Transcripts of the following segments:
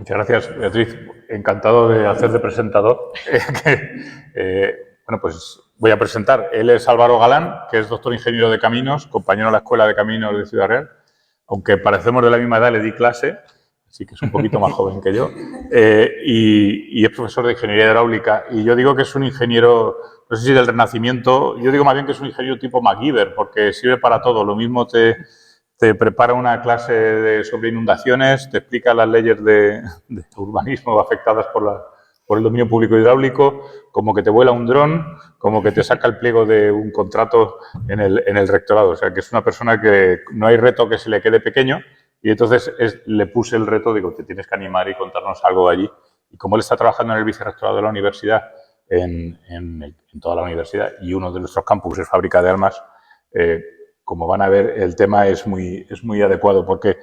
Muchas gracias, Beatriz. Encantado de hacer de presentador. Bueno, pues voy a presentar. Él es Álvaro Galán, que es doctor ingeniero de caminos, compañero de la Escuela de Caminos de Ciudad Real. Aunque parecemos de la misma edad, le di clase, así que es un poquito más joven que yo. Y es profesor de ingeniería hidráulica. Y yo digo que es un ingeniero, no sé si del Renacimiento, yo digo más bien que es un ingeniero tipo MacGyver, porque sirve para todo. Lo mismo te prepara una clase sobre inundaciones, te explica las leyes de urbanismo afectadas por el dominio público hidráulico, como que te vuela un dron, como que te saca el pliego de un contrato en el rectorado. O sea, que es una persona que no hay reto que se le quede pequeño, y entonces le puse el reto, digo, te tienes que animar y contarnos algo allí. Y como él está trabajando en el vicerrectorado de la universidad, en toda la universidad, y uno de nuestros campus es Fábrica de Armas, como van a ver, el tema es muy adecuado, porque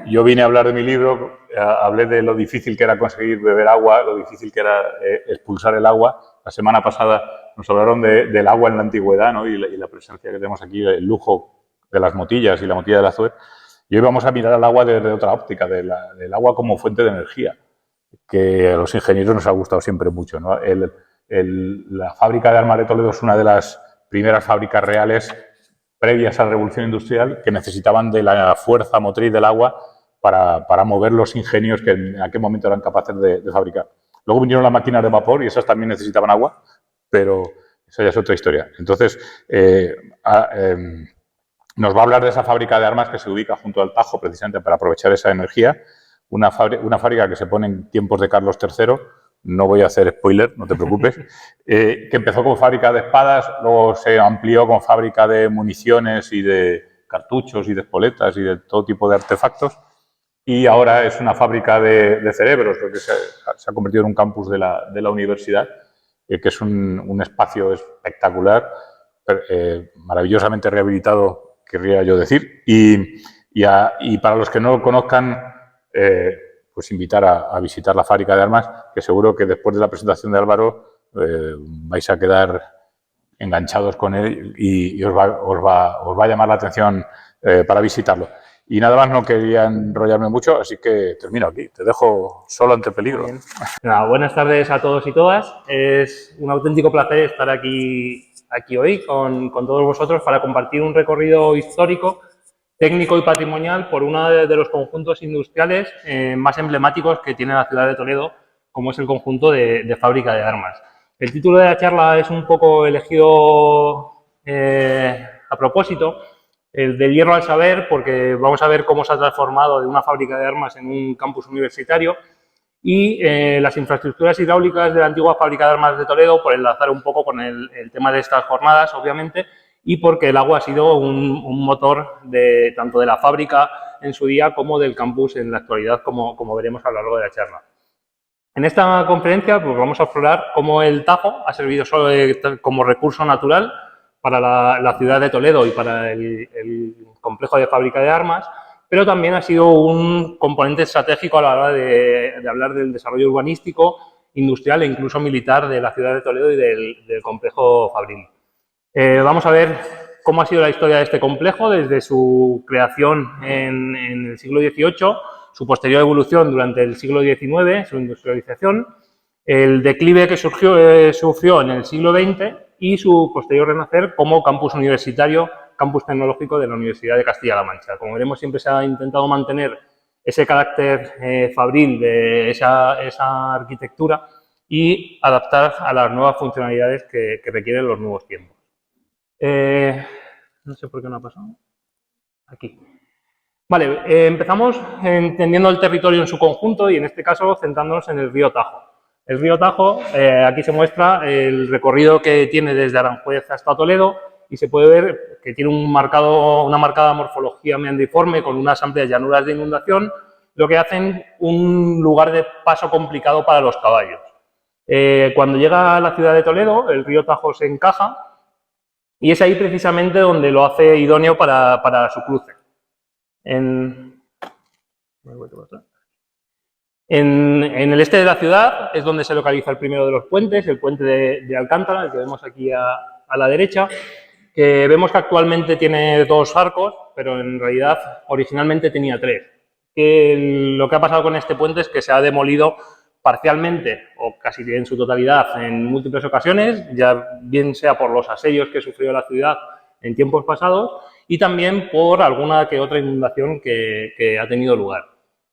yo vine a hablar de mi libro, hablé de lo difícil que era conseguir beber agua, lo difícil que era expulsar el agua. La semana pasada nos hablaron del agua en la antigüedad, ¿no? y la presencia que tenemos aquí, el lujo de las motillas y la motilla del Azuer. Y hoy vamos a mirar al agua desde otra óptica, del agua como fuente de energía, que a los ingenieros nos ha gustado siempre mucho, ¿no? La fábrica de Armas de Toledo es una de las primeras fábricas reales previas a la revolución industrial que necesitaban de la fuerza motriz del agua para mover los ingenios que en aquel momento eran capaces de fabricar. Luego vinieron las máquinas de vapor y esas también necesitaban agua, pero esa ya es otra historia. Entonces, nos va a hablar de esa fábrica de armas que se ubica junto al Tajo, precisamente para aprovechar esa energía. Una fábrica que se pone en tiempos de Carlos III, no voy a hacer spoiler, no te preocupes, que empezó como fábrica de espadas, luego se amplió como fábrica de municiones y de cartuchos y de espoletas y de todo tipo de artefactos, y ahora es una fábrica de cerebros, porque se ha convertido en un campus de la universidad, que es un espacio espectacular, maravillosamente rehabilitado, querría yo decir, y para los que no lo conozcan, pues invitar a visitar la fábrica de armas, que seguro que después de la presentación de Álvaro vais a quedar enganchados con él y os va a llamar la atención para visitarlo. Y nada más, no quería enrollarme mucho, así que termino aquí. Te dejo solo ante el peligro. Nada, buenas tardes a todos y todas. Es un auténtico placer estar aquí hoy con todos vosotros para compartir un recorrido histórico, técnico y patrimonial por uno de los conjuntos industriales más emblemáticos que tiene la ciudad de Toledo, como es el conjunto de Fábrica de Armas. El título de la charla es un poco elegido a propósito, el del hierro al saber, porque vamos a ver cómo se ha transformado de una fábrica de armas en un campus universitario, y las infraestructuras hidráulicas de la antigua Fábrica de Armas de Toledo, por enlazar un poco con el tema de estas jornadas, obviamente, y porque el agua ha sido un motor tanto de la fábrica en su día como del campus en la actualidad, como veremos a lo largo de la charla. En esta conferencia pues vamos a explorar cómo el Tajo ha servido solo como recurso natural para la ciudad de Toledo y para el complejo de fábrica de armas, pero también ha sido un componente estratégico a la hora de hablar del desarrollo urbanístico, industrial e incluso militar de la ciudad de Toledo y del complejo fabril. Vamos a ver cómo ha sido la historia de este complejo desde su creación en el siglo XVIII, su posterior evolución durante el siglo XIX, su industrialización, el declive que sufrió en el siglo XX y su posterior renacer como campus universitario, campus tecnológico de la Universidad de Castilla-La Mancha. Como veremos, siempre se ha intentado mantener ese carácter fabril de esa arquitectura y adaptar a las nuevas funcionalidades que requieren los nuevos tiempos. No sé por qué no ha pasado. Aquí. Vale, empezamos entendiendo el territorio en su conjunto y en este caso centrándonos en el río Tajo. El río Tajo, aquí se muestra el recorrido que tiene desde Aranjuez hasta Toledo y se puede ver que tiene una marcada morfología meandriforme con unas amplias llanuras de inundación, lo que hacen un lugar de paso complicado para los caballos. Cuando llega a la ciudad de Toledo, el río Tajo se encaja y es ahí precisamente donde lo hace idóneo para su cruce. En el este de la ciudad es donde se localiza el primero de los puentes, el puente de Alcántara, el que vemos aquí a la derecha, que vemos que actualmente tiene 2 arcos, pero en realidad originalmente tenía 3. que lo que ha pasado con este puente es que se ha demolido parcialmente o casi en su totalidad en múltiples ocasiones, ya bien sea por los asedios que sufrió la ciudad en tiempos pasados y también por alguna que otra inundación que ha tenido lugar.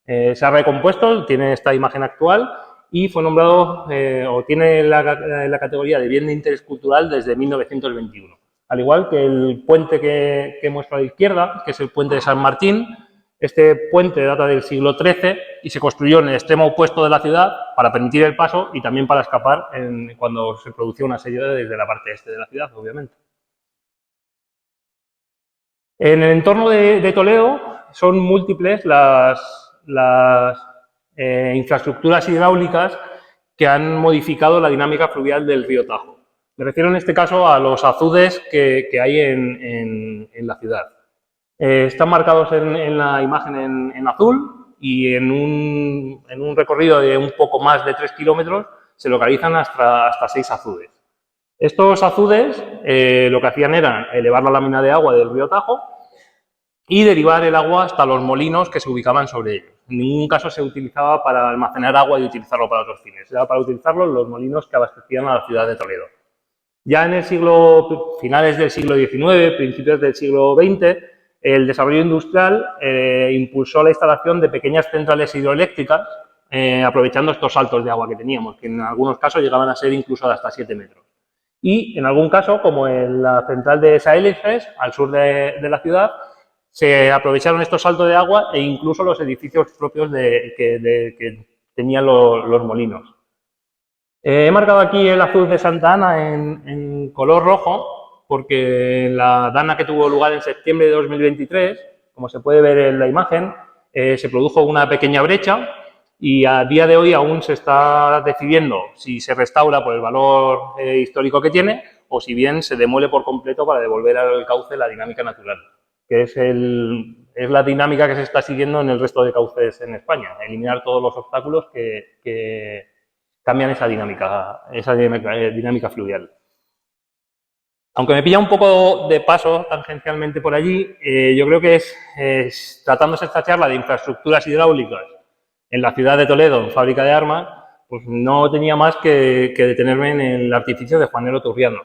Se ha recompuesto, tiene esta imagen actual y fue nombrado o tiene la categoría de bien de interés cultural desde 1921. Al igual que el puente que muestra a la izquierda, que es el puente de San Martín. Este puente data del siglo XIII y se construyó en el extremo opuesto de la ciudad para permitir el paso y también para escapar cuando se producía un asedio desde la parte este de la ciudad, obviamente. En el entorno de Toledo son múltiples las infraestructuras hidráulicas que han modificado la dinámica fluvial del río Tajo. Me refiero en este caso a los azudes que hay en la ciudad. Están marcados en la imagen en azul y en un recorrido de un poco más de 3 kilómetros se localizan hasta 6 azudes. Estos azudes lo que hacían era elevar la lámina de agua del río Tajo y derivar el agua hasta los molinos que se ubicaban sobre ellos. En ningún caso se utilizaba para almacenar agua y utilizarlo para otros fines. Era para utilizarlo en los molinos que abastecían a la ciudad de Toledo. Ya en finales del siglo XIX, principios del siglo XX, el desarrollo industrial impulsó la instalación de pequeñas centrales hidroeléctricas, aprovechando estos saltos de agua que teníamos, que en algunos casos llegaban a ser incluso de hasta 7 metros. Y en algún caso, como en la central de Saelices, al sur de la ciudad, se aprovecharon estos saltos de agua e incluso los edificios propios que tenían los molinos. He marcado aquí el azul de Santa Ana en color rojo, porque la dana que tuvo lugar en septiembre de 2023, como se puede ver en la imagen, se produjo una pequeña brecha y a día de hoy aún se está decidiendo si se restaura por el valor histórico que tiene o si bien se demuele por completo para devolver al cauce la dinámica natural, que es la dinámica que se está siguiendo en el resto de cauces en España, eliminar todos los obstáculos que cambian esa dinámica fluvial. Aunque me pilla un poco de paso tangencialmente por allí, yo creo que tratándose esta charla de infraestructuras hidráulicas en la ciudad de Toledo, en fábrica de armas, pues no tenía más que detenerme en el artificio de Juanelo Turriano,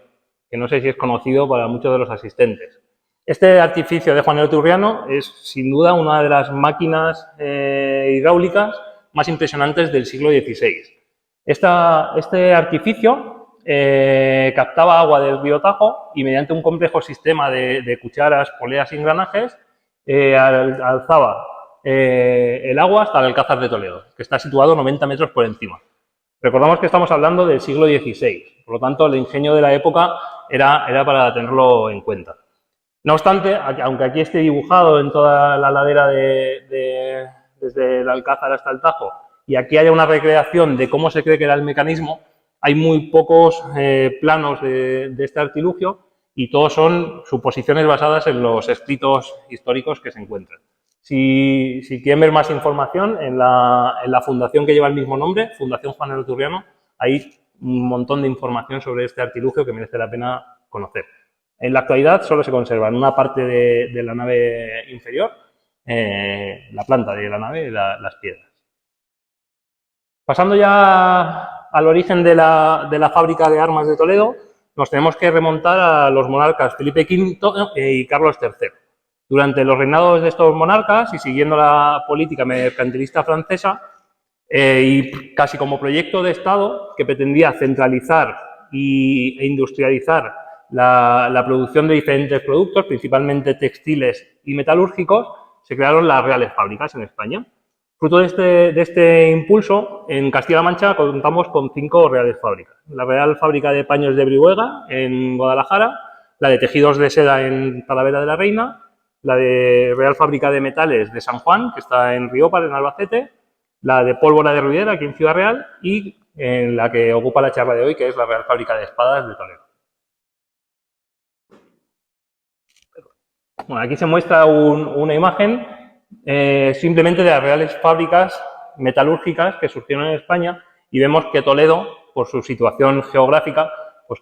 que no sé si es conocido para muchos de los asistentes. Este artificio de Juanelo Turriano es sin duda una de las máquinas hidráulicas más impresionantes del siglo XVI. Este artificio captaba agua del río Tajo y mediante un complejo sistema de cucharas, poleas y engranajes alzaba el agua hasta el Alcázar de Toledo, que está situado 90 metros por encima. Recordamos que estamos hablando del siglo XVI, por lo tanto el ingenio de la época era para tenerlo en cuenta. No obstante, aunque aquí esté dibujado en toda la ladera desde el Alcázar hasta el Tajo y aquí haya una recreación de cómo se cree que era el mecanismo, hay muy pocos planos de este artilugio y todos son suposiciones basadas en los escritos históricos que se encuentran. Si quieren ver más información, en la fundación que lleva el mismo nombre, Fundación Juanelo Turriano, hay un montón de información sobre este artilugio que merece la pena conocer. En la actualidad solo se conserva en una parte de la nave inferior, la planta de la nave y las piedras. Pasando ya al origen de la fábrica de armas de Toledo, nos tenemos que remontar a los monarcas Felipe V y Carlos III. Durante los reinados de estos monarcas y siguiendo la política mercantilista francesa, y casi como proyecto de Estado que pretendía centralizar e industrializar la producción de diferentes productos, principalmente textiles y metalúrgicos, se crearon las reales fábricas en España. Fruto de este impulso, en Castilla-La Mancha contamos con 5 reales fábricas. La Real Fábrica de Paños de Brihuega, en Guadalajara, la de Tejidos de Seda en Talavera de la Reina, la de Real Fábrica de Metales de San Juan, que está en Riópar, en Albacete, la de Pólvora de Ruidera, aquí en Ciudad Real, y en la que ocupa la charla de hoy, que es la Real Fábrica de Espadas de Toledo. Bueno, aquí se muestra una imagen simplemente de las reales fábricas metalúrgicas que surgieron en España y vemos que Toledo, por su situación geográfica, pues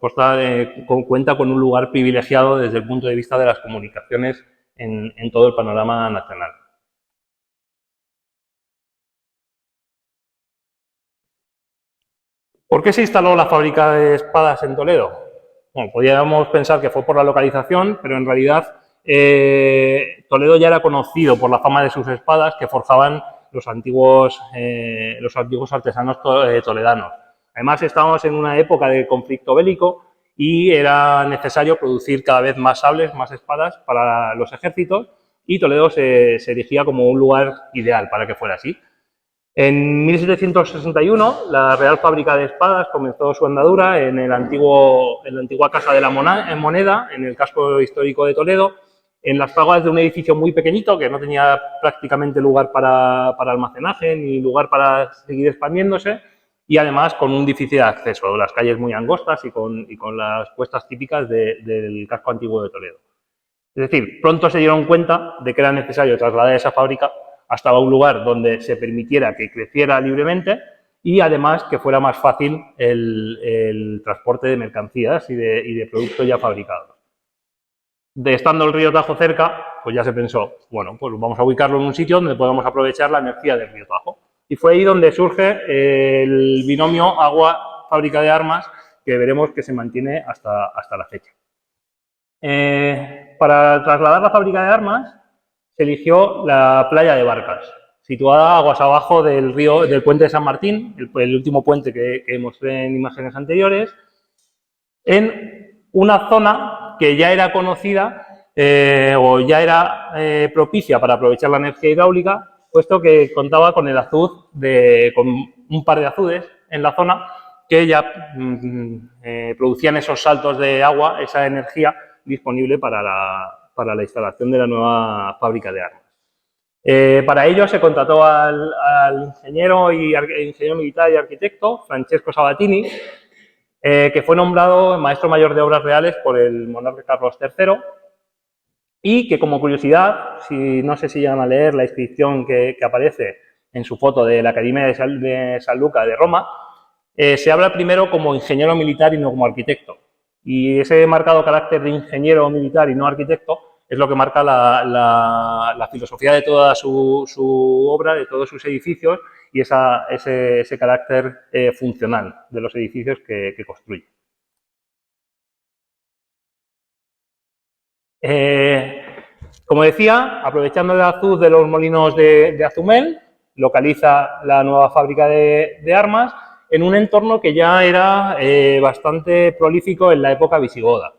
cuenta con un lugar privilegiado desde el punto de vista de las comunicaciones en todo el panorama nacional. ¿Por qué se instaló la fábrica de espadas en Toledo? Bueno, podríamos pensar que fue por la localización, pero en realidad Toledo ya era conocido por la fama de sus espadas que forjaban los antiguos artesanos toledanos. Además, estábamos en una época de conflicto bélico y era necesario producir cada vez más sables, más espadas para los ejércitos, y Toledo se erigía como un lugar ideal para que fuera así. En 1761, la Real Fábrica de Espadas comenzó su andadura en la antigua Casa de la Moneda, en el casco histórico de Toledo, en las fraguas de un edificio muy pequeñito que no tenía prácticamente lugar para almacenaje ni lugar para seguir expandiéndose, y además con un difícil acceso, las calles muy angostas y con las puestas típicas del casco antiguo de Toledo. Es decir, pronto se dieron cuenta de que era necesario trasladar esa fábrica hasta un lugar donde se permitiera que creciera libremente y además que fuera más fácil el transporte de mercancías y de productos ya fabricados. Estando el río Tajo cerca, pues ya se pensó, bueno, pues vamos a ubicarlo en un sitio donde podamos aprovechar la energía del río Tajo. Y fue ahí donde surge el binomio agua-fábrica de armas, que veremos que se mantiene hasta la fecha. Para trasladar la fábrica de armas, se eligió la playa de Barcas, situada aguas abajo del puente de San Martín, el último puente que mostré en imágenes anteriores, en una zona que ya era conocida o ya era propicia para aprovechar la energía hidráulica, puesto que contaba con el azud con un par de azudes en la zona que ya producían esos saltos de agua, esa energía disponible para la instalación de la nueva fábrica de armas. Para ello se contrató al ingeniero militar y arquitecto Francesco Sabatini, que fue nombrado maestro mayor de obras reales por el monarca Carlos III, y que, como curiosidad, no sé si llegan a leer la inscripción que aparece en su foto de la Academia de San Luca de Roma, se habla primero como ingeniero militar y no como arquitecto. Y ese marcado carácter de ingeniero militar y no arquitecto es lo que marca la filosofía de toda su obra, de todos sus edificios, y ese carácter funcional de los edificios que construye. Como decía, aprovechando el azud de los molinos de Azumel, localiza la nueva fábrica de armas en un entorno que ya era bastante prolífico en la época visigoda.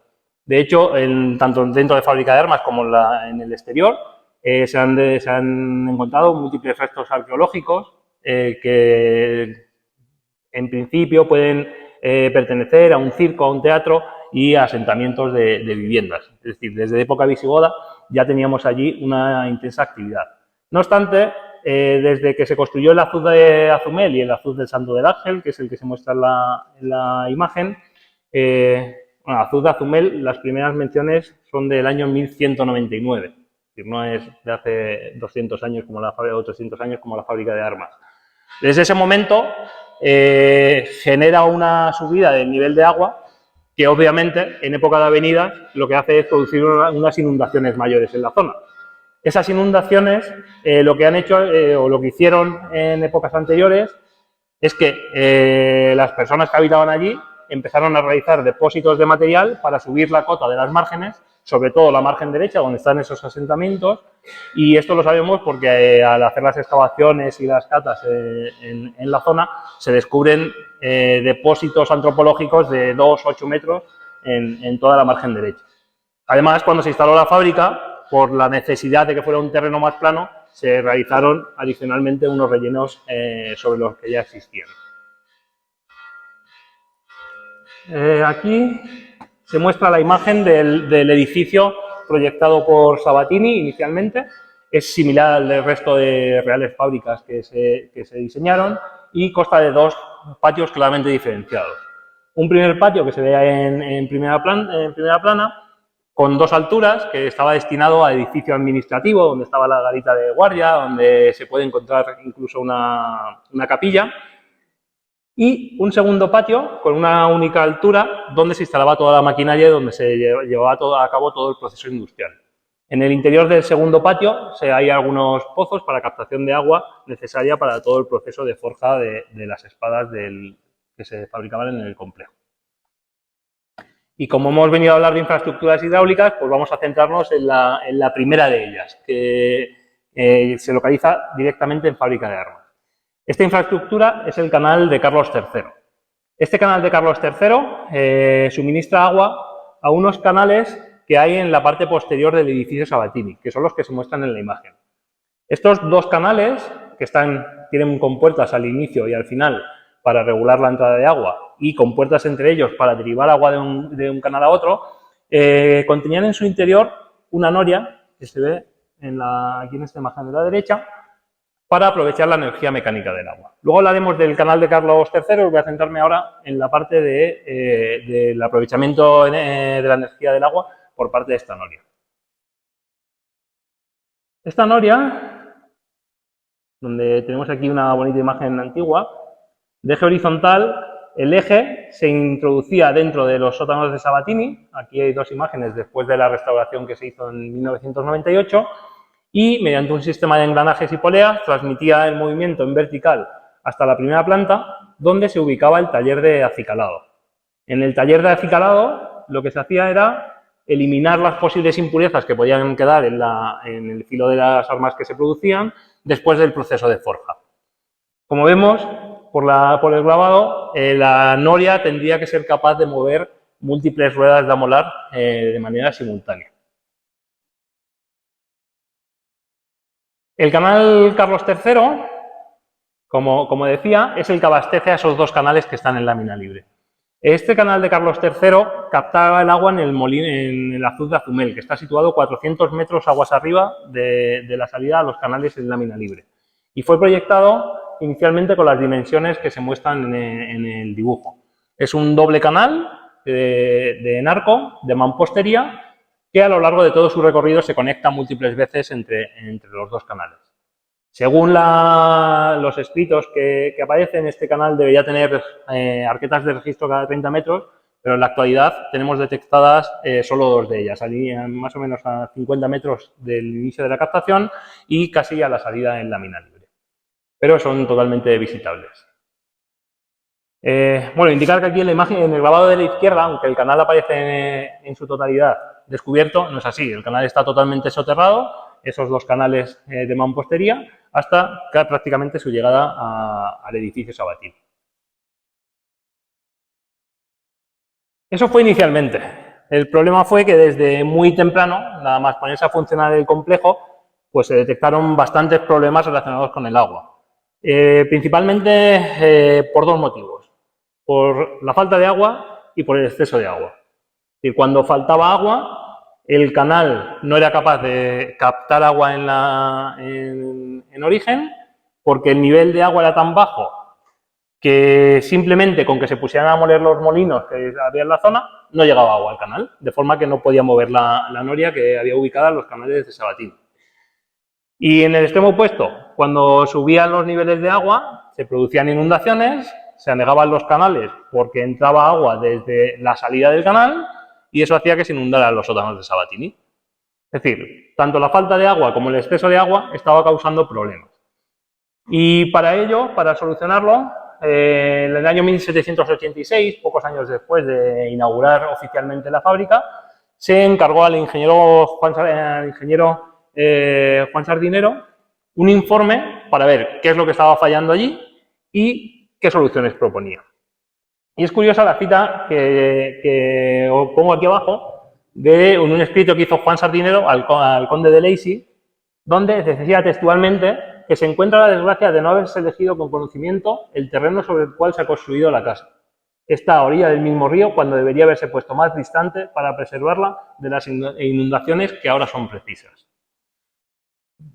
De hecho, tanto dentro de fábrica de armas como en el exterior, se han encontrado múltiples restos arqueológicos que en principio pueden pertenecer a un circo, a un teatro y a asentamientos de viviendas. Es decir, desde época visigoda ya teníamos allí una intensa actividad. No obstante, desde que se construyó el azud de Azumel y el azud del Santo del Ángel, que es el que se muestra en la imagen, bueno, azud de Azumel, las primeras menciones son del año 1199, es decir, no es de hace 200 años o 300 años como la fábrica de armas. Desde ese momento genera una subida del nivel de agua que obviamente en época de avenidas lo que hace es producir unas inundaciones mayores en la zona. Esas inundaciones lo que han hecho o lo que hicieron en épocas anteriores es que las personas que habitaban allí empezaron a realizar depósitos de material para subir la cota de las márgenes, sobre todo la margen derecha donde están esos asentamientos, y esto lo sabemos porque al hacer las excavaciones y las catas en la zona se descubren depósitos antropológicos de 2-8 metros en toda la margen derecha. Además, cuando se instaló la fábrica, por la necesidad de que fuera un terreno más plano, se realizaron adicionalmente unos rellenos sobre los que ya existían. Aquí se muestra la imagen del edificio proyectado por Sabatini inicialmente. Es similar al del resto de reales fábricas que se diseñaron y consta de dos patios claramente diferenciados. Un primer patio que se ve en primera plana, con dos alturas, que estaba destinado a edificio administrativo, donde estaba la garita de guardia, donde se puede encontrar incluso una capilla, y un segundo patio con una única altura, donde se instalaba toda la maquinaria y donde se llevaba a cabo todo el proceso industrial. En el interior del segundo patio hay algunos pozos para captación de agua necesaria para todo el proceso de forja de las espadas que que se fabricaban en el complejo. Y como hemos venido a hablar de infraestructuras hidráulicas, pues vamos a centrarnos en la primera de ellas, que se localiza directamente en Fábrica de Armas. Esta infraestructura es el canal de Carlos III. Este canal de Carlos III suministra agua a unos canales que hay en la parte posterior del edificio Sabatini, que son los que se muestran en la imagen. Estos dos canales, que tienen compuertas al inicio y al final para regular la entrada de agua y compuertas entre ellos para derivar agua de un canal a otro, contenían en su interior una noria, que se ve aquí en esta imagen de la derecha, para aprovechar la energía mecánica del agua. Luego hablaremos del canal de Carlos III, voy a centrarme ahora en la parte del aprovechamiento de la energía del agua por parte de esta noria. Esta noria, donde tenemos aquí una bonita imagen antigua, de eje horizontal, el eje se introducía dentro de los sótanos de Sabatini, aquí hay dos imágenes después de la restauración que se hizo en 1998, y mediante un sistema de engranajes y poleas transmitía el movimiento en vertical hasta la primera planta, donde se ubicaba el taller de acicalado. En el taller de acicalado lo que se hacía era eliminar las posibles impurezas que podían quedar en el filo de las armas que se producían después del proceso de forja. Como vemos, por el grabado, la noria tendría que ser capaz de mover múltiples ruedas de amolar de manera simultánea. El canal Carlos III, como decía, es el que abastece a esos dos canales que están en lámina libre. Este canal de Carlos III captaba el agua en el azud de Azumel, que está situado 400 metros aguas arriba de la salida a los canales en lámina libre. Y fue proyectado inicialmente con las dimensiones que se muestran en el dibujo. Es un doble canal de enarco, de mampostería, que a lo largo de todo su recorrido se conecta múltiples veces entre los dos canales. Según los escritos que aparecen, este canal debería tener arquetas de registro cada 30 metros, pero en la actualidad tenemos detectadas solo dos de ellas, más o menos a 50 metros del inicio de la captación y casi a la salida en lámina libre. Pero son totalmente visitables. Bueno, indicar que aquí en la imagen, en el grabado de la izquierda, aunque el canal aparece en su totalidad descubierto, no es así. El canal está totalmente soterrado, esos dos canales de mampostería, hasta prácticamente su llegada al edificio Sabatini. Eso fue inicialmente. El problema fue que desde muy temprano, nada más ponerse a funcionar el complejo, pues se detectaron bastantes problemas relacionados con el agua. Principalmente por dos motivos. Por la falta de agua y por el exceso de agua. Y cuando faltaba agua, el canal no era capaz de captar agua en origen, porque el nivel de agua era tan bajo que simplemente con que se pusieran a moler los molinos que había en la zona, no llegaba agua al canal, de forma que no podía mover la noria que había ubicada en los canales de Sabatini. Y en el extremo opuesto, cuando subían los niveles de agua, se producían inundaciones, se anegaban los canales porque entraba agua desde la salida del canal y eso hacía que se inundaran los sótanos de Sabatini. Es decir, tanto la falta de agua como el exceso de agua estaba causando problemas. Y para ello, para solucionarlo, en el año 1786, pocos años después de inaugurar oficialmente la fábrica, se encargó al ingeniero Juan Sardinero un informe para ver qué es lo que estaba fallando allí y qué soluciones proponía. Y es curiosa la cita que os pongo aquí abajo de un escrito que hizo Juan Sardinero al conde de Lacy, donde decía textualmente que se encuentra la desgracia de no haberse elegido con conocimiento el terreno sobre el cual se ha construido la casa. Está a orilla del mismo río cuando debería haberse puesto más distante para preservarla de las inundaciones que ahora son precisas.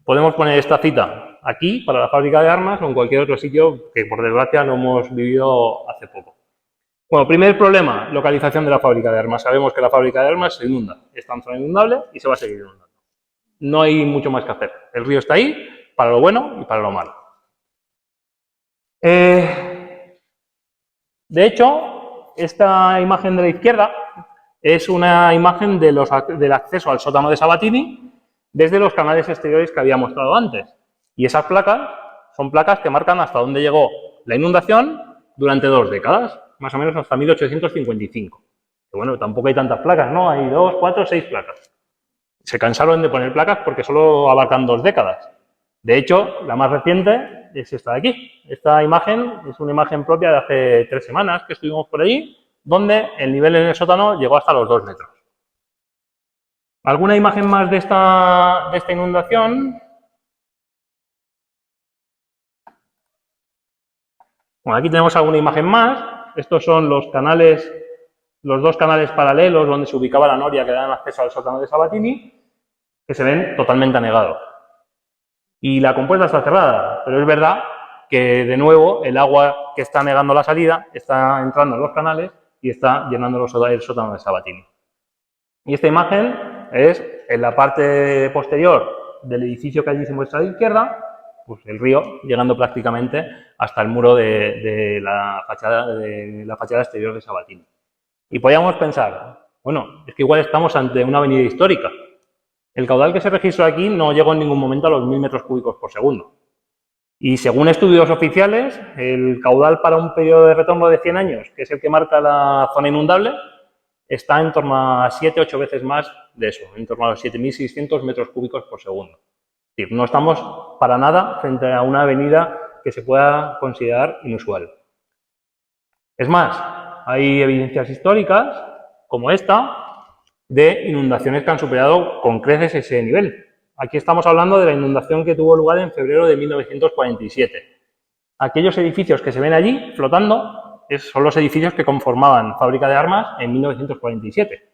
Podemos poner esta cita aquí, para la fábrica de armas, o en cualquier otro sitio que, por desgracia, no hemos vivido hace poco. Bueno, primer problema, localización de la fábrica de armas. Sabemos que la fábrica de armas se inunda. Está en zona inundable y se va a seguir inundando. No hay mucho más que hacer. El río está ahí, para lo bueno y para lo malo. De hecho, esta imagen de la izquierda es una imagen del acceso al sótano de Sabatini desde los canales exteriores que había mostrado antes. Y esas placas son placas que marcan hasta dónde llegó la inundación durante 2 décadas, más o menos hasta 1855. Que bueno, tampoco hay tantas placas, ¿no? Hay 2, 4, 6 placas. Se cansaron de poner placas porque solo abarcan 2 décadas. De hecho, la más reciente es esta de aquí. Esta imagen es una imagen propia de hace 3 semanas que estuvimos por allí, donde el nivel en el sótano llegó hasta los 2 metros. ¿Alguna imagen más de esta inundación? Bueno, aquí tenemos alguna imagen más. Estos son los canales, los 2 canales paralelos donde se ubicaba la noria que dan acceso al sótano de Sabatini, que se ven totalmente anegados. Y la compuerta está cerrada, pero es verdad que, de nuevo, el agua que está negando la salida está entrando en los canales y está llenando el sótano de Sabatini. Y esta imagen es en la parte posterior del edificio que allí se muestra a la izquierda, pues el río llegando prácticamente hasta el muro de la fachada exterior de Sabatini. Y podríamos pensar, bueno, es que igual estamos ante una avenida histórica. El caudal que se registró aquí no llegó en ningún momento a los 1000 metros cúbicos por segundo. Y según estudios oficiales, el caudal para un periodo de retorno de 100 años, que es el que marca la zona inundable, está en torno a 7-8 veces más de eso, en torno a los 7600 metros cúbicos por segundo. Es decir, no estamos para nada frente a una avenida que se pueda considerar inusual. Es más, hay evidencias históricas, como esta, de inundaciones que han superado con creces ese nivel. Aquí estamos hablando de la inundación que tuvo lugar en febrero de 1947. Aquellos edificios que se ven allí flotando son los edificios que conformaban Fábrica de Armas en 1947.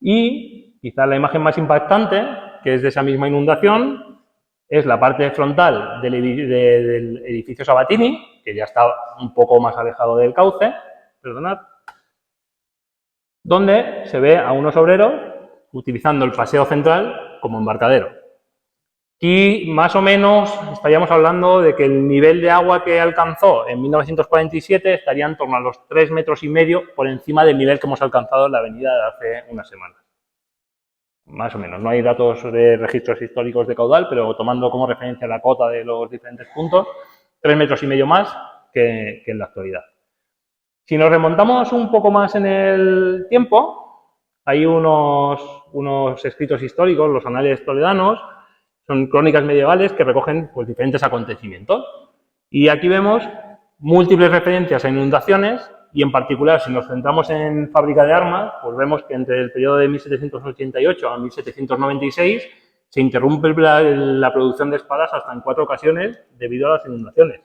Y quizá la imagen más impactante, que es de esa misma inundación, es la parte frontal del edificio Sabatini, que ya está un poco más alejado del cauce, perdonad, donde se ve a unos obreros utilizando el paseo central como embarcadero. Y más o menos estaríamos hablando de que el nivel de agua que alcanzó en 1947 estaría en torno a los 3,5 metros por encima del nivel que hemos alcanzado en la avenida de hace unas semanas. Más o menos, no hay datos de registros históricos de caudal, pero tomando como referencia la cota de los diferentes puntos, 3,5 metros más que en la actualidad. Si nos remontamos un poco más en el tiempo, hay unos escritos históricos, los anales toledanos, son crónicas medievales que recogen pues, diferentes acontecimientos. Y aquí vemos múltiples referencias a inundaciones y en particular si nos centramos en Fábrica de Armas, pues vemos que entre el periodo de 1788 a 1796 se interrumpe la producción de espadas hasta en 4 ocasiones debido a las inundaciones.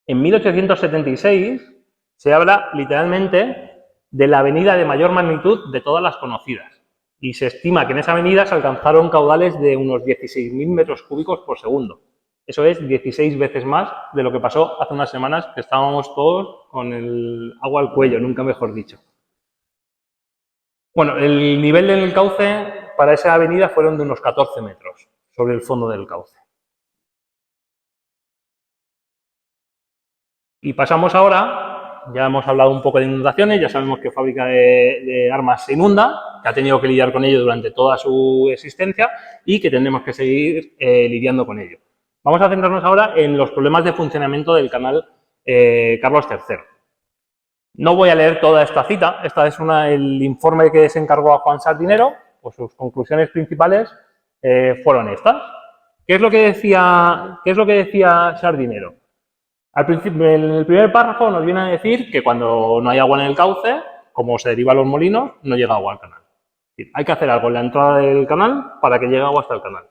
En 1876 se habla literalmente de la avenida de mayor magnitud de todas las conocidas. Y se estima que en esa avenida se alcanzaron caudales de unos 16.000 metros cúbicos por segundo. Eso es 16 veces más de lo que pasó hace unas semanas que estábamos todos con el agua al cuello, nunca mejor dicho. Bueno, el nivel del cauce para esa avenida fueron de unos 14 metros sobre el fondo del cauce. Y pasamos ahora, ya hemos hablado un poco de inundaciones, ya sabemos que Fábrica de Armas se inunda, que ha tenido que lidiar con ello durante toda su existencia y que tendremos que seguir lidiando con ello. Vamos a centrarnos ahora en los problemas de funcionamiento del canal Carlos III. No voy a leer toda esta cita, esta es el informe que se encargó a Juan Sardinero, pues sus conclusiones principales fueron estas. ¿Qué es lo que decía Sardinero? Al principio, en el primer párrafo nos viene a decir que cuando no hay agua en el cauce, como se deriva a los molinos, no llega agua al canal. Hay que hacer algo en la entrada del canal para que llegue agua hasta el canal.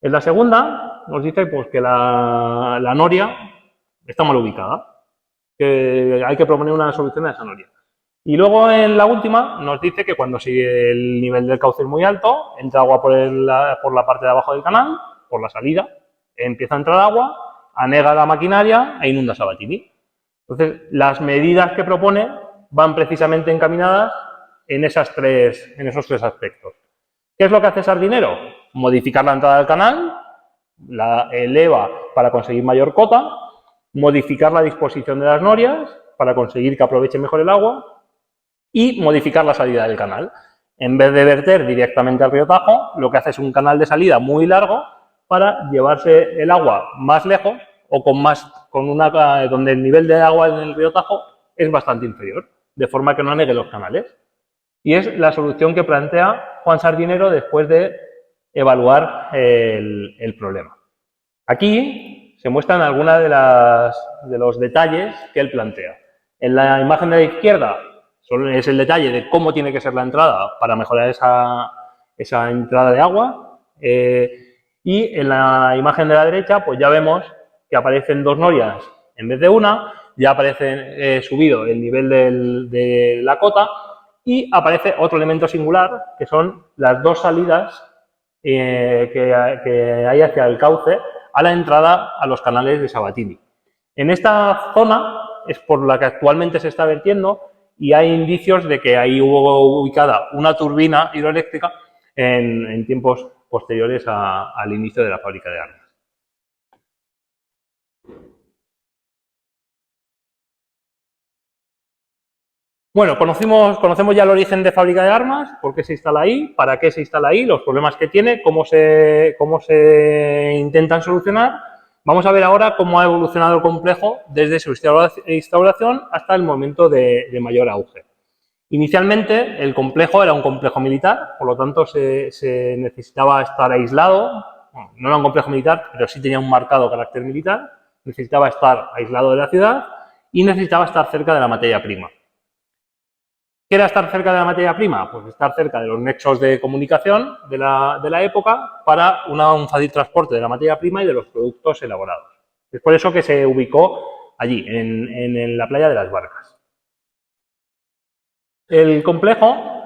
En la segunda nos dice pues, que la noria está mal ubicada, que hay que proponer una solución a esa noria. Y luego en la última nos dice que cuando sigue el nivel del cauce es muy alto, entra agua por la parte de abajo del canal, por la salida, empieza a entrar agua, anega la maquinaria e inunda Sabatini. Entonces, las medidas que propone van precisamente encaminadas en esos 3 aspectos. ¿Qué es lo que hace Sardinero? Modificar la entrada del canal, la eleva para conseguir mayor cota, modificar la disposición de las norias para conseguir que aproveche mejor el agua y modificar la salida del canal. En vez de verter directamente al río Tajo, lo que hace es un canal de salida muy largo para llevarse el agua más lejos o con más donde el nivel de agua en el río Tajo es bastante inferior, de forma que no anegue los canales. Y es la solución que plantea Juan Sardinero después de evaluar el problema. Aquí se muestran algunos de los detalles que él plantea. En la imagen de la izquierda es el detalle de cómo tiene que ser la entrada para mejorar esa entrada de agua. Y en la imagen de la derecha, pues ya vemos que aparecen dos norias en vez de una, ya aparece subido el nivel de la cota y aparece otro elemento singular, que son las dos salidas que hay hacia el cauce a la entrada a los canales de Sabatini. En esta zona es por la que actualmente se está vertiendo y hay indicios de que ahí hubo ubicada una turbina hidroeléctrica en tiempos posteriores al inicio de la fábrica de armas. Bueno, conocemos ya el origen de fábrica de armas, por qué se instala ahí, para qué se instala ahí, los problemas que tiene, cómo se intentan solucionar. Vamos a ver ahora cómo ha evolucionado el complejo desde su instauración hasta el momento de mayor auge. Inicialmente, el complejo era un complejo militar, por lo tanto se necesitaba estar aislado. Bueno, no era un complejo militar, pero sí tenía un marcado carácter militar. Necesitaba estar aislado de la ciudad y necesitaba estar cerca de la materia prima. ¿Qué era estar cerca de la materia prima? Pues estar cerca de los nexos de comunicación de la época para un fácil transporte de la materia prima y de los productos elaborados. Es por eso que se ubicó allí, en la playa de las Barcas. El complejo,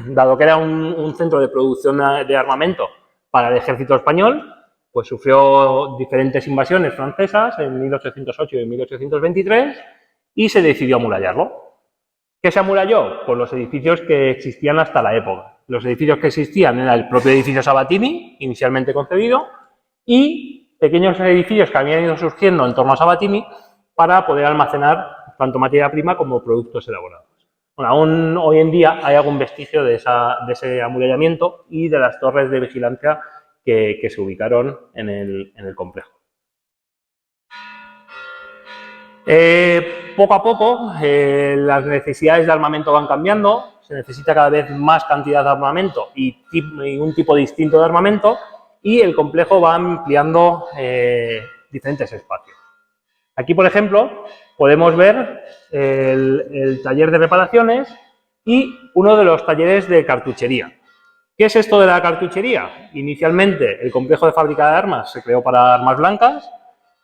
dado que era un centro de producción de armamento para el ejército español, pues sufrió diferentes invasiones francesas en 1808 y en 1823 y se decidió amurallarlo. ¿Qué se amuralló? Pues los edificios que existían hasta la época. Los edificios que existían era el propio edificio Sabatini, inicialmente concebido, y pequeños edificios que habían ido surgiendo en torno a Sabatini para poder almacenar tanto materia prima como productos elaborados. Bueno, aún hoy en día hay algún vestigio de ese amurallamiento y de las torres de vigilancia que se ubicaron en el complejo. Poco a poco las necesidades de armamento van cambiando, se necesita cada vez más cantidad de armamento y un tipo distinto de armamento y el complejo va ampliando diferentes espacios. Aquí, por ejemplo, podemos ver el taller de reparaciones y uno de los talleres de cartuchería. ¿Qué es esto de la cartuchería? Inicialmente el complejo de fábrica de armas se creó para armas blancas,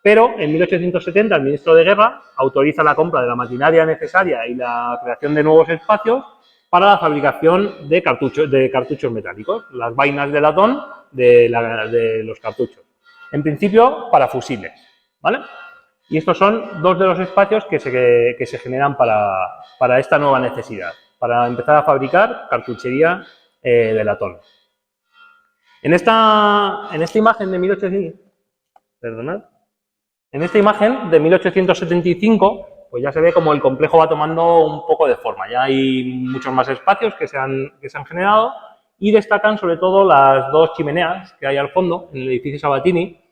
pero en 1870 el ministro de Guerra autoriza la compra de la maquinaria necesaria y la creación de nuevos espacios para la fabricación de cartuchos metálicos, las vainas de latón de los cartuchos. En principio para fusiles, ¿vale? Y estos son dos de los espacios que se generan para esta nueva necesidad, para empezar a fabricar cartuchería de latón. En esta imagen de 1875, pues ya se ve como el complejo va tomando un poco de forma. Ya hay muchos más espacios que se han generado y destacan sobre todo las dos chimeneas que hay al fondo en el edificio Sabatini.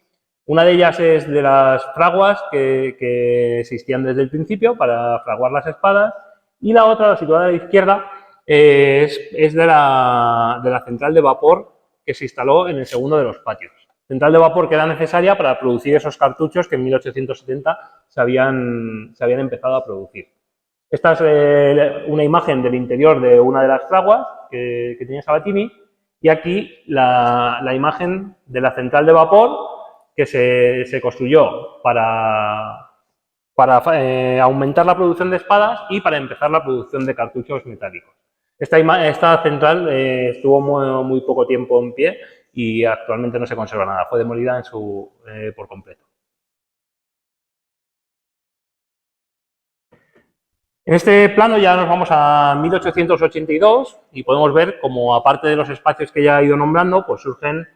Una de ellas es de las fraguas que existían desde el principio para fraguar las espadas y la otra, la situada a la izquierda, es de la central de vapor que se instaló en el segundo de los patios. Central de vapor que era necesaria para producir esos cartuchos que en 1870 se habían empezado a producir. Esta es una imagen del interior de una de las fraguas que tenía Sabatini y aquí la imagen de la central de vapor que se construyó para aumentar la producción de espadas y para empezar la producción de cartuchos metálicos. Esta central estuvo muy poco tiempo en pie y actualmente no se conserva nada, fue demolida por completo. En este plano ya nos vamos a 1882 y podemos ver como aparte de los espacios que ya he ido nombrando, pues surgen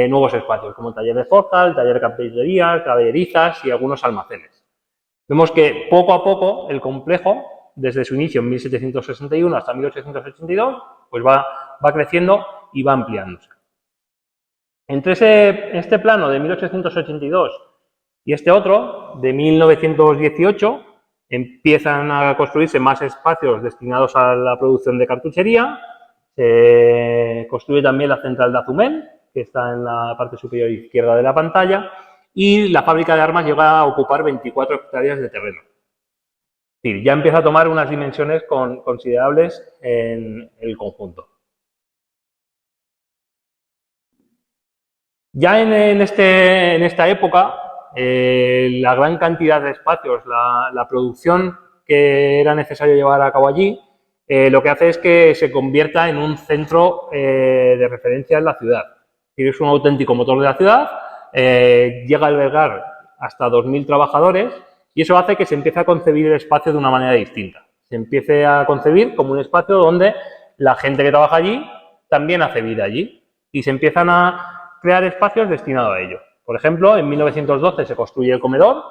nuevos espacios, como el taller de forja, el taller de carpintería, caballerizas y algunos almacenes. Vemos que poco a poco el complejo, desde su inicio en 1761 hasta 1882, pues va creciendo y va ampliándose. Entre este plano de 1882 Y este otro, de 1918, empiezan a construirse más espacios destinados a la producción de cartuchería. Se construye también la central de Azumel, que está en la parte superior izquierda de la pantalla, y la fábrica de armas llega a ocupar 24 hectáreas de terreno. Es decir, ya empieza a tomar unas dimensiones considerables en el conjunto. Ya en esta época, la gran cantidad de espacios, la producción que era necesario llevar a cabo allí, lo que hace es que se convierta en un centro de referencia en la ciudad. Es un auténtico motor de la ciudad, llega a albergar hasta 2.000 trabajadores y eso hace que se empiece a concebir el espacio de una manera distinta. Se empiece a concebir como un espacio donde la gente que trabaja allí también hace vida allí y se empiezan a crear espacios destinados a ello. Por ejemplo, en 1912 se construye el comedor,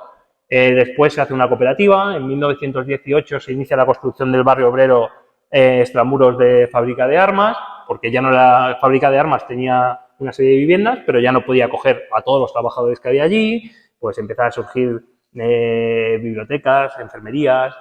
después se hace una cooperativa, en 1918 se inicia la construcción del barrio obrero extramuros de fábrica de armas, porque ya no la fábrica de armas tenía una serie de viviendas, pero ya no podía acoger a todos los trabajadores que había allí, pues empiezan a surgir bibliotecas, enfermerías.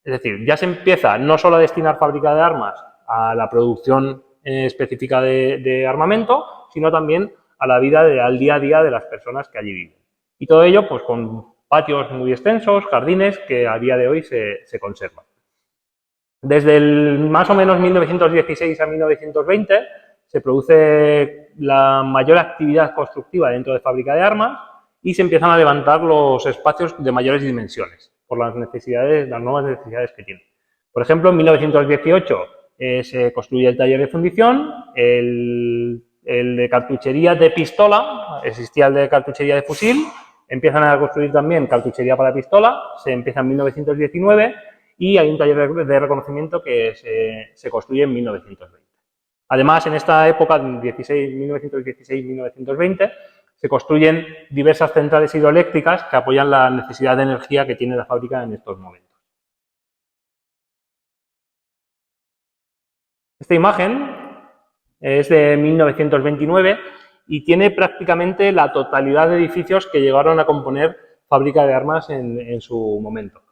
Es decir, ya se empieza no solo a destinar fábrica de armas a la producción específica de armamento, sino también a la vida al día a día de las personas que allí viven. Y todo ello pues con patios muy extensos, jardines que a día de hoy se conservan. Desde más o menos 1916 a 1920 se produce la mayor actividad constructiva dentro de fábrica de armas y se empiezan a levantar los espacios de mayores dimensiones por las nuevas necesidades que tienen. Por ejemplo, en 1918 se construye el taller de fundición, el de cartuchería de pistola, existía el de cartuchería de fusil, empiezan a construir también cartuchería para pistola, se empieza en 1919 y hay un taller de reconocimiento que se construye en 1920. Además, en esta época, 1916-1920, se construyen diversas centrales hidroeléctricas que apoyan la necesidad de energía que tiene la fábrica en estos momentos. Esta imagen es de 1929 y tiene prácticamente la totalidad de edificios que llegaron a componer fábrica de armas en su momento.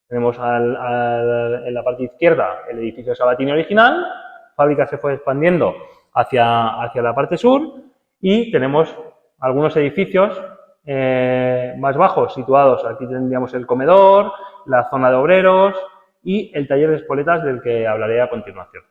Tenemos en la parte izquierda el edificio Sabatini original, la fábrica se fue expandiendo hacia la parte sur y tenemos algunos edificios más bajos situados. Aquí tendríamos el comedor, la zona de obreros y el taller de espoletas del que hablaré a continuación.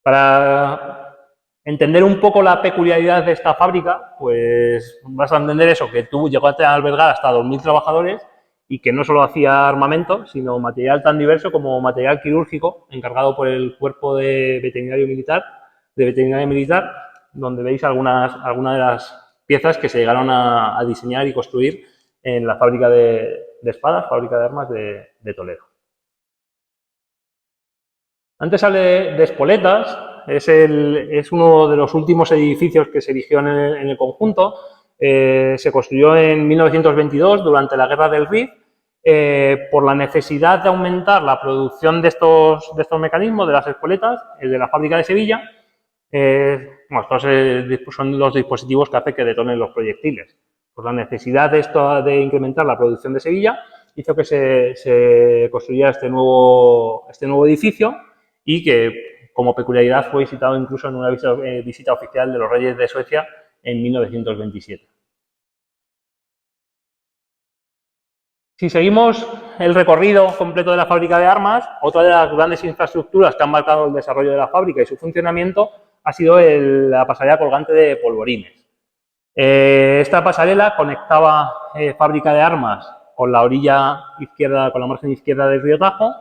Para entender un poco la peculiaridad de esta fábrica, pues vas a entender eso, que tú llegaste a albergar hasta 2.000 trabajadores y que no solo hacía armamento, sino material tan diverso como material quirúrgico, encargado por el Cuerpo de Veterinaria Militar, donde veis algunas de las piezas que se llegaron a diseñar y construir en la fábrica de espadas, fábrica de armas de Toledo. Antes hablé de espoletas, es uno de los últimos edificios que se erigió en el conjunto. Se construyó en 1922 durante la Guerra del Rif por la necesidad de aumentar la producción de estos mecanismos, de las espoletas, de la fábrica de Sevilla. Estos son los dispositivos que hacen que detonen los proyectiles. Por la necesidad de incrementar la producción de Sevilla hizo que se construyera este nuevo edificio y que, como peculiaridad, fue visitado incluso en una visita oficial de los Reyes de Suecia en 1927. Si seguimos el recorrido completo de la fábrica de armas, otra de las grandes infraestructuras que han marcado el desarrollo de la fábrica y su funcionamiento ha sido la pasarela colgante de polvorines. Esta pasarela conectaba fábrica de armas con la orilla izquierda, con la margen izquierda del río Tajo,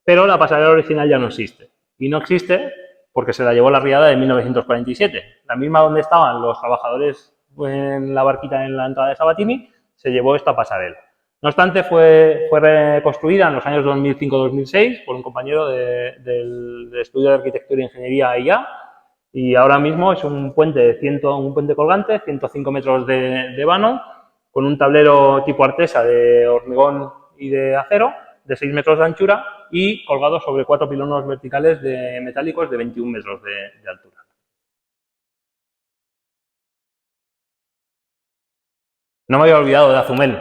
pero la pasarela original ya no existe. Y no existe porque se la llevó la riada de 1947. La misma donde estaban los trabajadores en la barquita en la entrada de Sabatini, se llevó esta pasarela. No obstante, fue reconstruida en los años 2005-2006 por un compañero del Estudio de Arquitectura e Ingeniería IA, y ahora mismo es un puente colgante, 105 metros de vano, con un tablero tipo artesa de hormigón y de acero, de 6 metros de anchura y colgado sobre 4 pilonos verticales metálicos de 21 metros de altura. No me había olvidado de Azumel.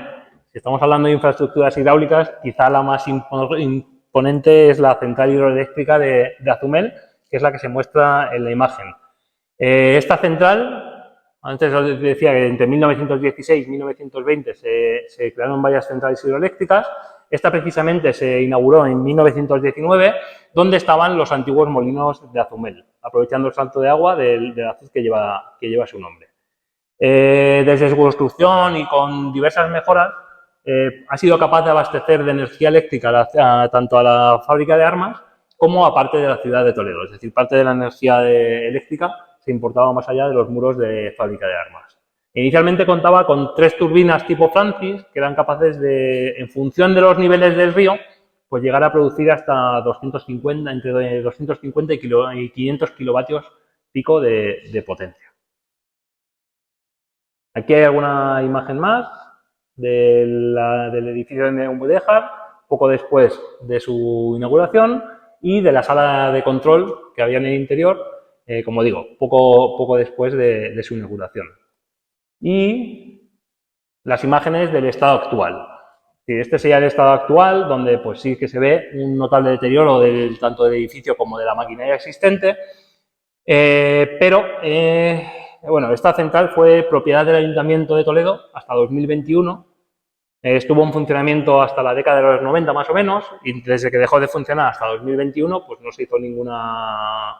Si estamos hablando de infraestructuras hidráulicas, quizá la más imponente es la central hidroeléctrica de Azumel, que es la que se muestra en la imagen. Esta central, antes os decía que entre 1916 y 1920 se crearon varias centrales hidroeléctricas. Esta precisamente se inauguró en 1919, donde estaban los antiguos molinos de Azumel, aprovechando el salto de agua del azud que lleva su nombre. Desde su construcción y con diversas mejoras, ha sido capaz de abastecer de energía eléctrica tanto a la fábrica de armas como a parte de la ciudad de Toledo. Es decir, parte de la energía eléctrica se importaba más allá de los muros de fábrica de armas. Inicialmente contaba con 3 turbinas tipo Francis que eran capaces de, en función de los niveles del río, pues llegar a producir hasta 250, entre 250 y 500 kilovatios pico de potencia. Aquí hay alguna imagen más del edificio de Mudéjar, poco después de su inauguración, y de la sala de control que había en el interior, como digo, poco después de su inauguración. Y las imágenes del estado actual. Este sería el estado actual, donde pues sí que se ve un notable deterioro tanto del edificio como de la maquinaria existente, bueno, esta central fue propiedad del Ayuntamiento de Toledo hasta 2021. Estuvo en funcionamiento hasta la década de los 90 más o menos, y desde que dejó de funcionar hasta 2021 pues no se hizo ninguna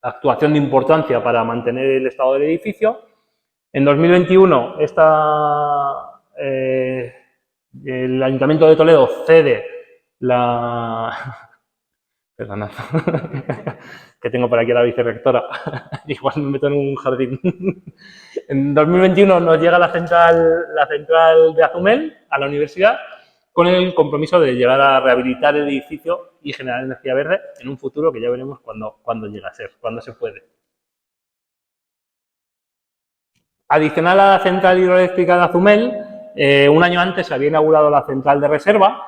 actuación de importancia para mantener el estado del edificio. En 2021 el Ayuntamiento de Toledo cede Perdonad, que tengo por aquí a la vicerrectora, igual me meto en un jardín. En 2021 nos llega la central de Azumel a la universidad con el compromiso de llegar a rehabilitar el edificio y generar energía verde en un futuro que ya veremos cuándo llega a ser, cuándo se puede. Adicional a la central hidroeléctrica de Azumel, un año antes se había inaugurado la central de reserva.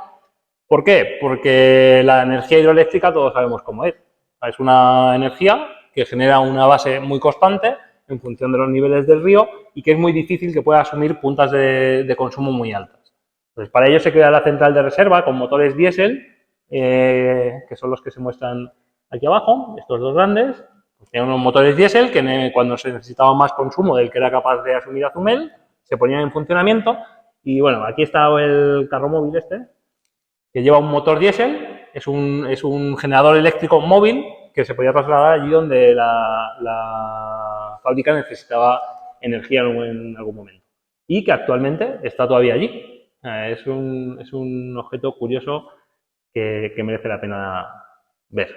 ¿Por qué? Porque la energía hidroeléctrica todos sabemos cómo es. Es una energía que genera una base muy constante en función de los niveles del río y que es muy difícil que pueda asumir puntas de consumo muy altas. Entonces, para ello se crea la central de reserva con motores diésel, que son los que se muestran aquí abajo, estos dos grandes. Tenían unos motores diésel que cuando se necesitaba más consumo del que era capaz de asumir Azumel, se ponían en funcionamiento. Y bueno, aquí está el carro móvil que lleva un motor diésel, es un generador eléctrico móvil que se podía trasladar allí donde la fábrica necesitaba energía en algún momento. Y que actualmente está todavía allí. Es un objeto curioso que merece la pena ver.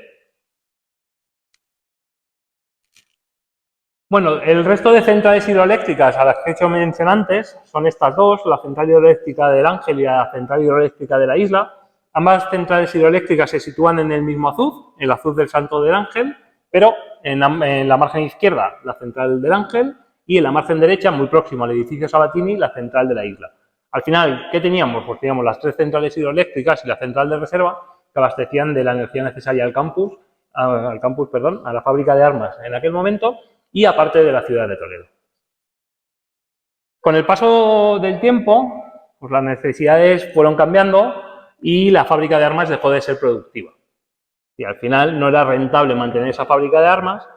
Bueno, el resto de centrales hidroeléctricas a las que he hecho mención antes son estas dos, la central hidroeléctrica del Ángel y la central hidroeléctrica de la Isla. Ambas centrales hidroeléctricas se sitúan en el mismo azud, el azud del Salto del Ángel, pero en la margen izquierda la central del Ángel y en la margen derecha, muy próximo al edificio Sabatini, la central de la Isla. Al final, ¿qué teníamos? Pues teníamos las 3 centrales hidroeléctricas y la central de reserva que abastecían de la energía necesaria a la fábrica de armas en aquel momento y aparte de la ciudad de Toledo. Con el paso del tiempo, pues las necesidades fueron cambiando y la fábrica de armas dejó de ser productiva. Y al final no era rentable mantener esa fábrica de armas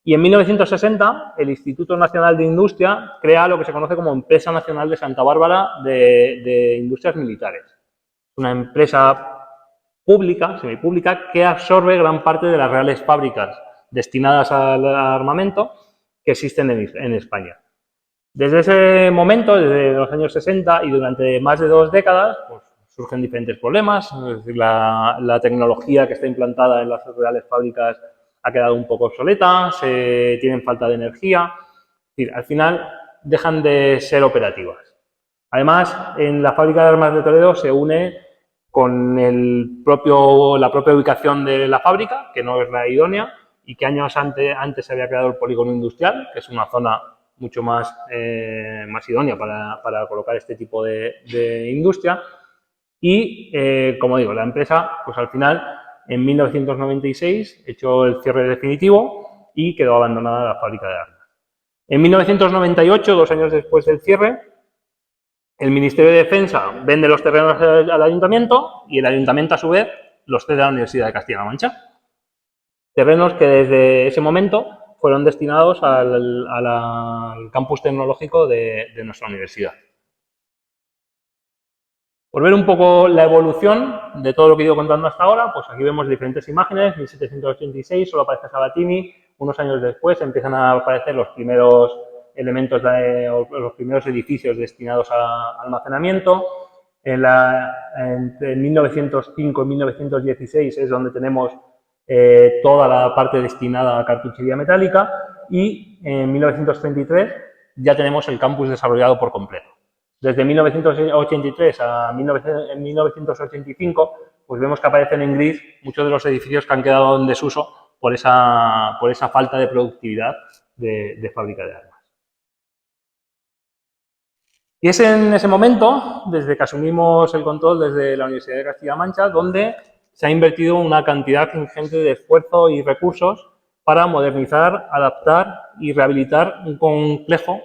y en 1960 el Instituto Nacional de Industria crea lo que se conoce como Empresa Nacional de Santa Bárbara de Industrias Militares. Una empresa pública, semipública, que absorbe gran parte de las reales fábricas destinadas al armamento que existen en España. Desde ese momento, desde los años 60 y durante más de 2 décadas, pues, surgen diferentes problemas. Es decir, la tecnología que está implantada en las reales fábricas ha quedado un poco obsoleta, tienen falta de energía. Es decir, al final dejan de ser operativas. Además, en la fábrica de armas de Toledo se une con la propia ubicación de la fábrica, que no es la idónea, y que años antes se había creado el polígono industrial, que es una zona mucho más idónea para colocar este tipo de industria. Y, como digo, la empresa, pues al final, en 1996, echó el cierre definitivo y quedó abandonada la fábrica de armas. En 1998, 2 años después del cierre, El Ministerio de Defensa vende los terrenos al ayuntamiento y el ayuntamiento, a su vez, los cede a la Universidad de Castilla-La Mancha. Terrenos que desde ese momento fueron destinados al campus tecnológico de nuestra universidad. Por ver un poco la evolución de todo lo que he ido contando hasta ahora, pues aquí vemos diferentes imágenes. 1786 solo aparece Sabatini, unos años después empiezan a aparecer los primeros elementos, los primeros edificios destinados a almacenamiento. Entre 1905 y 1916 es donde tenemos toda la parte destinada a cartuchería metálica y en 1933 ya tenemos el campus desarrollado por completo. Desde 1983 a 1985, pues vemos que aparecen en gris muchos de los edificios que han quedado en desuso por esa falta de productividad de fábrica de armas. Y es en ese momento, desde que asumimos el control desde la Universidad de Castilla-La Mancha, donde se ha invertido una cantidad ingente de esfuerzo y recursos para modernizar, adaptar y rehabilitar un complejo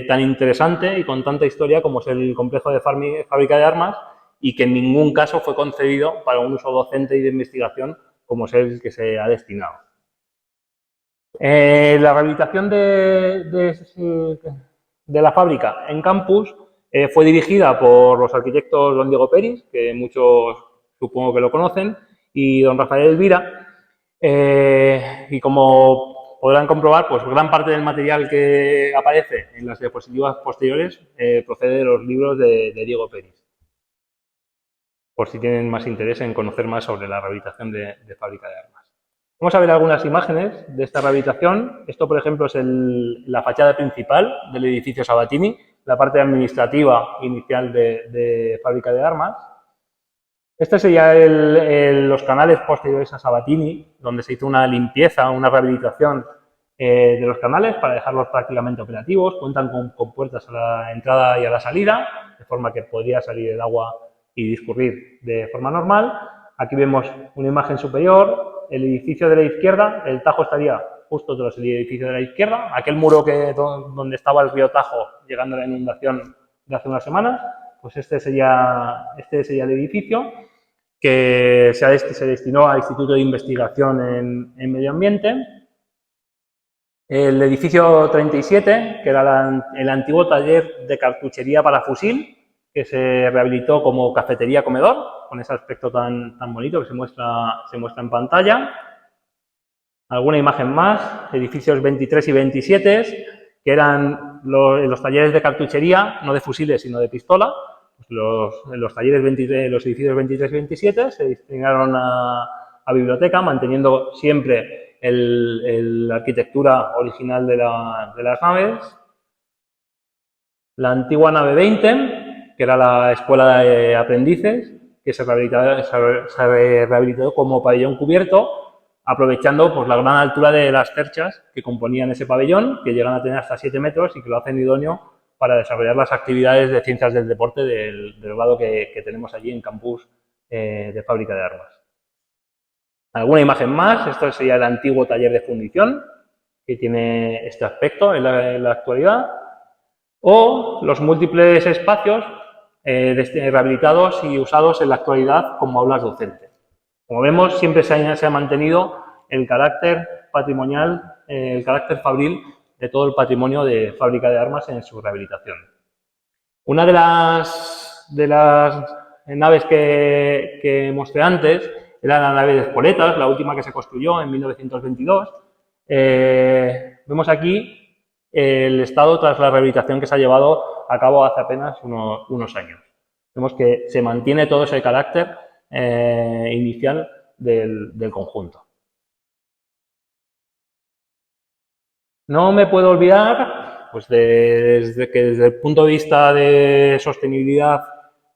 tan interesante y con tanta historia como es el complejo de fábrica de armas y que en ningún caso fue concebido para un uso docente y de investigación como es el que se ha destinado. La rehabilitación de la fábrica en campus fue dirigida por los arquitectos don Diego Peris, que muchos supongo que lo conocen, y don Rafael Elvira, y como podrán comprobar, pues gran parte del material que aparece en las diapositivas posteriores procede de los libros de Diego Peris, por si tienen más interés en conocer más sobre la rehabilitación de fábrica de armas. Vamos a ver algunas imágenes de esta rehabilitación. Esto, por ejemplo, es la fachada principal del edificio Sabatini, la parte administrativa inicial de fábrica de armas. Este sería los canales posteriores a Sabatini, donde se hizo una limpieza, una rehabilitación de los canales para dejarlos prácticamente operativos. Cuentan con puertas a la entrada y a la salida, de forma que podría salir el agua y discurrir de forma normal. Aquí vemos una imagen superior, el edificio de la izquierda, el Tajo estaría justo tras el edificio de la izquierda, aquel muro donde estaba el río Tajo llegando a la inundación de hace unas semanas, pues este sería el edificio que se destinó al Instituto de Investigación en Medio Ambiente. El edificio 37, que era el antiguo taller de cartuchería para fusil, que se rehabilitó como cafetería-comedor, con ese aspecto tan bonito que se muestra en pantalla. Alguna imagen más, edificios 23 y 27, que eran los talleres de cartuchería, no de fusiles, sino de pistola. Los talleres 23, los edificios 23 y 27 se destinaron a biblioteca, manteniendo siempre la arquitectura original de las naves. La antigua nave 20, que era la escuela de aprendices, que se rehabilitó como pabellón cubierto, aprovechando pues, la gran altura de las cerchas que componían ese pabellón, que llegan a tener hasta 7 metros y que lo hacen idóneo para desarrollar las actividades de ciencias del deporte del grado que tenemos allí en campus de fábrica de armas. Alguna imagen más, esto sería el antiguo taller de fundición, que tiene este aspecto en la actualidad, o los múltiples espacios rehabilitados y usados en la actualidad como aulas docentes. Como vemos, siempre se ha mantenido el carácter patrimonial, el carácter fabril de todo el patrimonio de fábrica de armas en su rehabilitación. Una de las naves que mostré antes era la nave de Espoletas, la última que se construyó en 1922. Vemos aquí el estado tras la rehabilitación que se ha llevado a cabo hace apenas unos años. Vemos que se mantiene todo ese carácter inicial del conjunto. No me puedo olvidar, pues desde el punto de vista de sostenibilidad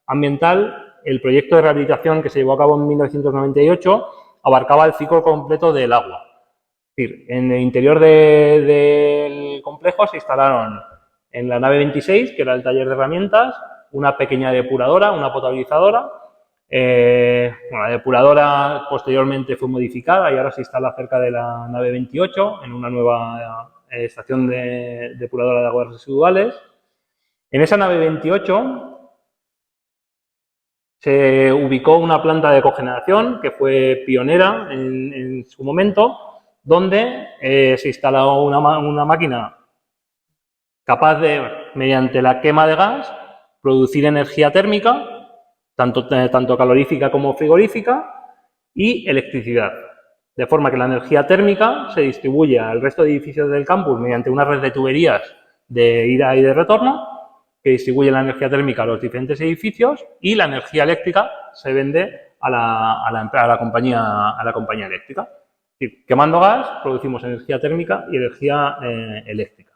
ambiental, el proyecto de rehabilitación que se llevó a cabo en 1998 abarcaba el ciclo completo del agua. Es decir, en el interior del complejo se instalaron en la nave 26, que era el taller de herramientas, una pequeña depuradora, una potabilizadora. La depuradora posteriormente fue modificada y ahora se instala cerca de la nave 28 en una nueva estación depuradora de aguas residuales. En esa nave 28 se ubicó una planta de cogeneración que fue pionera en su momento, donde se instaló una máquina capaz de, mediante la quema de gas, producir energía térmica, tanto calorífica como frigorífica, y electricidad. De forma que la energía térmica se distribuye al resto de edificios del campus mediante una red de tuberías de ida y de retorno, que distribuye la energía térmica a los diferentes edificios, y la energía eléctrica se vende a la compañía eléctrica. Es decir, quemando gas producimos energía térmica y energía eléctrica.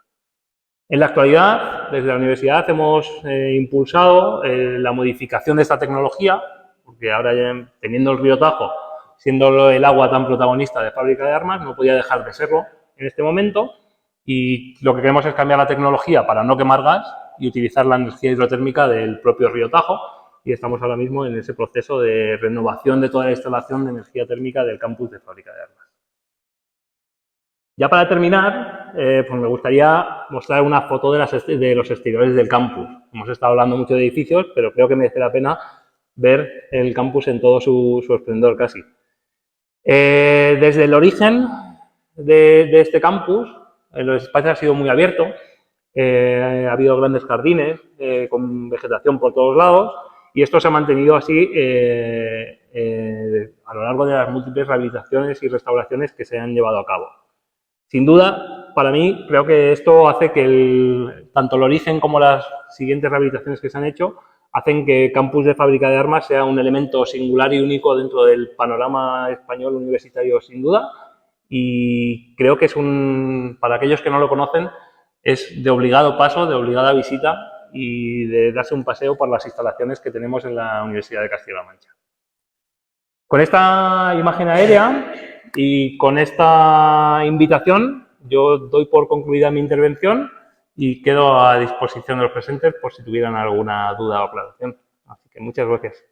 En la actualidad, desde la universidad hemos impulsado la modificación de esta tecnología, porque ahora, ya, teniendo el río Tajo, siendo el agua tan protagonista de fábrica de armas, no podía dejar de serlo en este momento, y lo que queremos es cambiar la tecnología para no quemar gas y utilizar la energía hidrotérmica del propio río Tajo, y estamos ahora mismo en ese proceso de renovación de toda la instalación de energía térmica del campus de fábrica de armas. Ya para terminar, pues me gustaría mostrar una foto de los exteriores del campus. Hemos estado hablando mucho de edificios, pero creo que merece la pena ver el campus en todo su esplendor casi. Desde el origen de este campus, los espacios han sido muy abiertos, ha habido grandes jardines con vegetación por todos lados, y esto se ha mantenido así a lo largo de las múltiples rehabilitaciones y restauraciones que se han llevado a cabo. Sin duda, para mí, creo que esto hace que tanto el origen como las siguientes rehabilitaciones que se han hecho hacen que Campus de Fábrica de Armas sea un elemento singular y único dentro del panorama español universitario, sin duda, y creo que para aquellos que no lo conocen, es de obligado paso, de obligada visita y de darse un paseo por las instalaciones que tenemos en la Universidad de Castilla-La Mancha. Con esta imagen aérea y con esta invitación, yo doy por concluida mi intervención y quedo a disposición de los presentes por si tuvieran alguna duda o aclaración. Así que muchas gracias.